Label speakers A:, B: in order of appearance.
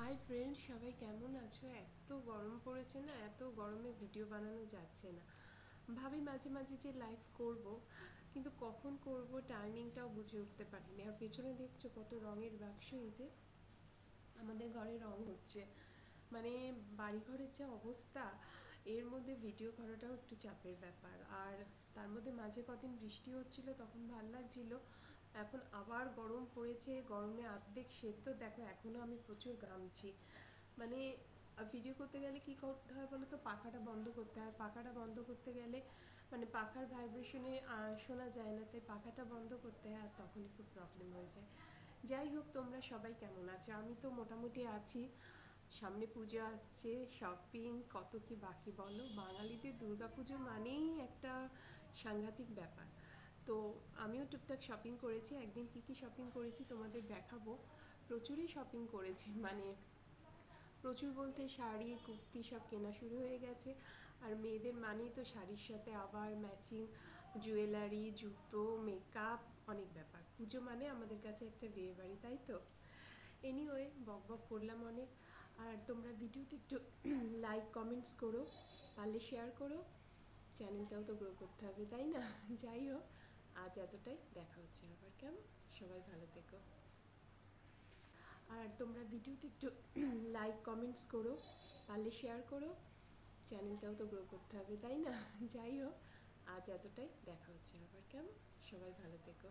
A: Hi friends, সবাই কেমন আছো? এত গরম পড়েছে না, এত গরমে ভিডিও বানানো যাচ্ছে না। ভাবি মাঝে মাঝে যে লাইভ করব, কিন্তু কখন করব টাইমিংটাও বুঝে উঠতে পারিনি। আর পেছনে দেখছো কত রঙের বাক্স, এই যে আমাদের ঘরে রং হচ্ছে। মানে বাড়িঘরের যে অবস্থা, এর মধ্যে ভিডিও করাটাও একটু চাপের ব্যাপার। আর তার মধ্যে মাঝে কদিন বৃষ্টি হচ্ছিল, তখন ভাল লাগছিল। এখন আবার গরম পড়েছে, গরমে অর্ধেক সেদ্ধ। দেখো এখনও আমি প্রচুর ঘামছি। মানে ভিডিও করতে গেলে কি করতে হয় বলো তো, পাখাটা বন্ধ করতে হয়। পাখাটা বন্ধ করতে গেলে মানে পাখার ভাইব্রেশনে শোনা যায় না, তাই পাখাটা বন্ধ করতে হয়, আর তখনই খুব প্রবলেম হয়ে যায়। যাই হোক, তোমরা সবাই কেমন আছো? আমি তো মোটামুটি আছি। সামনে পুজো আসছে, শপিং কত কি বাকি বলো। বাঙালিদের দুর্গাপুজো মানেই একটা সাংঘাতিক ব্যাপার। তো আমিও টুকটাক শপিং করেছি। একদিন কি কি শপিং করেছি তোমাদের দেখাবো। প্রচুরই শপিং করেছি, মানে প্রচুর বলতে শাড়ি কুর্তি সব কেনা শুরু হয়ে গেছে। আর মেয়েদের মানেই তো শাড়ির সাথে আবার ম্যাচিং জুয়েলারি, জুতো, মেকআপ, অনেক ব্যাপার। পুজো মানে আমাদের কাছে একটা বিয়ে বাড়ি, তাই তো। এনিওয়ে, বক বক করলাম অনেক। আর তোমরা ভিডিওতে একটু লাইক কমেন্টস করো, পারলে শেয়ার করো। চ্যানেলটাও তো গ্রো করতে হবে, তাই না? যাই হোক, আজ এতটাই। দেখা হচ্ছে আবার, কেমন? সবাই ভালো থেকো। আর তোমরা ভিডিওতে একটু লাইক কমেন্টস করো, পারলে শেয়ার করো। চ্যানেলটাও তো গ্রো করতে হবে, তাই না? যাই হোক, আজ এতটাই। দেখা হচ্ছে আবার, কেমন? সবাই ভালো থেকো।